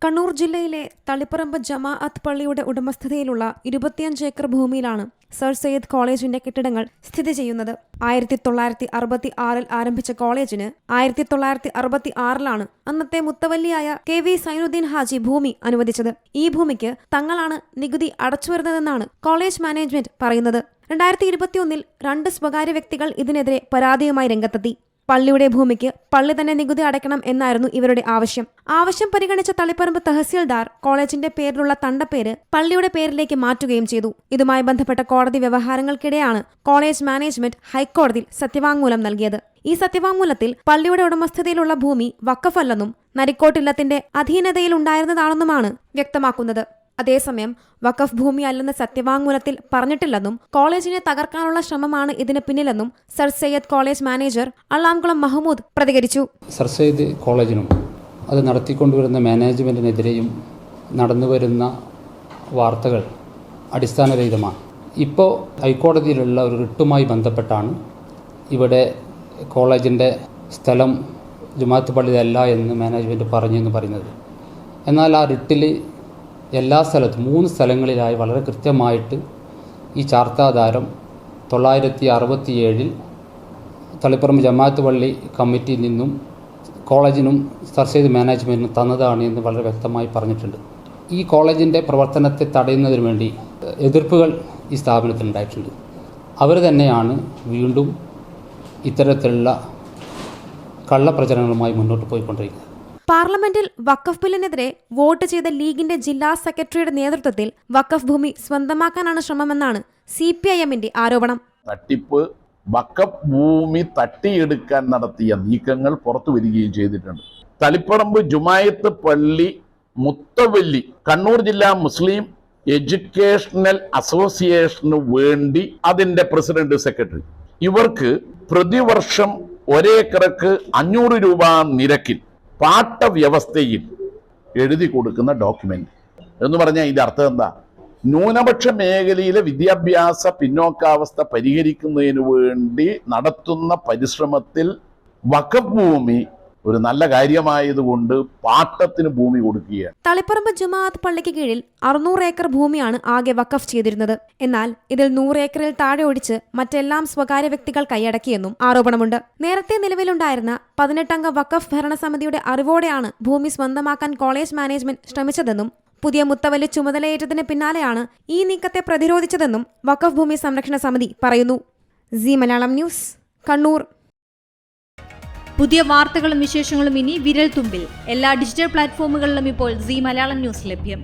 കണ്ണൂർ ജില്ലയിലെ തളിപ്പറമ്പ് ജമാഅത്ത് പള്ളിയുടെ ഉടമസ്ഥതയിലുള്ള 25 ഏക്കർ ഭൂമിയിലാണ് സർ സയ്യിദ് കോളേജിന്റെ കെട്ടിടങ്ങൾ സ്ഥിതി ചെയ്യുന്നത്. 1966 ആരംഭിച്ച കോളേജിന് 1966 അന്നത്തെ മുത്തവല്ലിയായ KV സൈനുദ്ദീൻ ഹാജി ഭൂമി അനുവദിച്ചത്. ഈ ഭൂമിക്ക് തങ്ങളാണ് നികുതി അടച്ചുവരുന്നതെന്നാണ് കോളേജ് മാനേജ്മെന്റ് പറയുന്നത്. 2021 2 സ്വകാര്യ വ്യക്തികൾ ഇതിനെതിരെ പരാതിയുമായി രംഗത്തെത്തി. പള്ളിയുടെ ഭൂമിക്ക് പള്ളി തന്നെ നികുതി അടയ്ക്കണം എന്നായിരുന്നു ഇവരുടെ ആവശ്യം പരിഗണിച്ച തളിപ്പറമ്പ് തഹസീൽദാർ കോളേജിന്റെ പേരിലുള്ള തണ്ടപ്പേര് പള്ളിയുടെ പേരിലേക്ക് മാറ്റുകയും ചെയ്തു. ഇതുമായി ബന്ധപ്പെട്ട കോടതി വ്യവഹാരങ്ങൾക്കിടെയാണ് കോളേജ് മാനേജ്മെന്റ് ഹൈക്കോടതിയിൽ സത്യവാങ്മൂലം നൽകിയത്. ഈ സത്യവാങ്മൂലത്തിൽ പള്ളിയുടെ ഉടമസ്ഥതയിലുള്ള ഭൂമി വഖഫല്ലെന്നും നരിക്കോട്ടില്ലത്തിന്റെ അധീനതയിലുണ്ടായിരുന്നതാണെന്നുമാണ് വ്യക്തമാക്കുന്നത്. അതേസമയം വഖഫ് ഭൂമി അല്ലെന്ന് സത്യവാങ്മൂലത്തിൽ പറഞ്ഞിട്ടില്ലെന്നും കോളേജിനെ തകർക്കാനുള്ള ശ്രമമാണ് ഇതിന് പിന്നിലെന്നും sir Syed college manager Allamkulam Mahmood പ്രതികരിച്ചു. സർ സയ്യിദ് കോളേജിനും അത് നടത്തിക്കൊണ്ടുവരുന്ന മാനേജ്മെന്റിനെതിരെയും നടന്നുവരുന്ന വാർത്തകൾ അടിസ്ഥാനരഹിതമാണ്. ഇപ്പോൾ ഹൈക്കോടതിയിലുള്ള ഒരു റിട്ടുമായി ബന്ധപ്പെട്ടാണ് ഇവിടെ കോളേജിൻ്റെ സ്ഥലം ജമാഅത്ത് പള്ളിയല്ല എന്ന് മാനേജ്മെൻറ്റ് പറഞ്ഞെന്ന് പറയുന്നത്. എന്നാൽ ആ റിട്ടിൽ എല്ലാ സ്ഥലത്തും 3 സ്ഥലങ്ങളിലായി വളരെ കൃത്യമായിട്ട് ഈ ചാർത്താധാരം 967 തളിപ്പറമ്പ് ജമാഅത്ത് പള്ളി കമ്മിറ്റിയിൽ നിന്നും കോളേജിനും സർ സയ്യിദ് മാനേജ്മെൻറ്റിനും തന്നതാണ് എന്ന് വളരെ വ്യക്തമായി പറഞ്ഞിട്ടുണ്ട്. ഈ കോളേജിൻ്റെ പ്രവർത്തനത്തെ തടയുന്നതിന് വേണ്ടി എതിർപ്പുകൾ ഈ സ്ഥാപനത്തിനുണ്ടായിട്ടുണ്ട്. അവർ തന്നെയാണ് വീണ്ടും ഇത്തരത്തിലുള്ള കള്ളപ്രചരണങ്ങളുമായി മുന്നോട്ട് പോയിക്കൊണ്ടിരിക്കുന്നത്. പാർലമെന്റിൽ വഖഫ് ബില്ലിനെതിരെ വോട്ട് ചെയ്ത ലീഗിന്റെ ജില്ലാ സെക്രട്ടറിയുടെ നേതൃത്വത്തിൽ വഖഫ് ഭൂമി സ്വന്തമാക്കാനാണ് ശ്രമമെന്നാണ് CPIMന്റെ ആരോപണം. തട്ടിപ്പ്, വഖഫ് ഭൂമി തട്ടിയെടുക്കാൻ നടത്തിയ നീക്കങ്ങൾ പുറത്തു വരികയും ചെയ്തിട്ടുണ്ട്. തളിപ്പറമ്പ് ജുമായത്ത് പള്ളി മുത്തവല്ലി കണ്ണൂർ ജില്ലാ മുസ്ലിം എഡ്യൂക്കേഷണൽ അസോസിയേഷന് വേണ്ടി അതിന്റെ പ്രസിഡന്റ് സെക്രട്ടറി ഇവർക്ക് പ്രതിവർഷം ഒരേക്കർക്ക് 500 രൂപ നിരക്കിൽ പാട്ടവ്യവസ്ഥയിൽ എഴുതി കൊടുക്കുന്ന ഡോക്യുമെന്റ് എന്ന് പറഞ്ഞാൽ ഇതിന്റെ അർത്ഥം എന്താ? ന്യൂനപക്ഷ മേഖലയിലെ വിദ്യാഭ്യാസ പിന്നോക്കാവസ്ഥ പരിഹരിക്കുന്നതിന് വേണ്ടി നടത്തുന്ന പരിശ്രമത്തിൽ വഖഫ് ഭൂമി ഒരു നല്ല കാര്യമായതുകൊണ്ട് പാട്ടത്തിന് ഭൂമി കൊടുക്കുകയാണ്. തളിപ്പറമ്പ് ജമാഅത്ത് പള്ളിക്ക് കീഴിൽ 600 ഏക്കർ ഭൂമിയാണ് ആകെ വഖഫ് ചെയ്തിരുന്നത്. എന്നാൽ ഇതിൽ 100 ഏക്കറിൽ താഴെ ഒഴിച്ച് മറ്റെല്ലാം സ്വകാര്യ വ്യക്തികൾ കൈയടക്കിയെന്നും ആരോപണമുണ്ട്. നേരത്തെ നിലവിലുണ്ടായിരുന്ന 18 അംഗ വഖഫ് ഭരണസമിതിയുടെ അറിവോടെയാണ് ഭൂമി സ്വന്തമാക്കാൻ കോളേജ് മാനേജ്മെന്റ് ശ്രമിച്ചതെന്നും പുതിയ മുത്തവല്ലി ചുമതലയേറ്റതിന് പിന്നാലെയാണ് ഈ നീക്കത്തെ പ്രതിരോധിച്ചതെന്നും വഖഫ് ഭൂമി സംരക്ഷണ സമിതി പറയുന്നു. C Malayalam news, Kannur. പുതിയ വാർത്തകളും വിശേഷങ്ങളും ഇനി വിരൽ തുമ്പിൽ. എല്ലാ ഡിജിറ്റൽ പ്ലാറ്റ്ഫോമുകളിലും ഇപ്പോൾ സി മലയാളം ന്യൂസ് ലഭ്യം.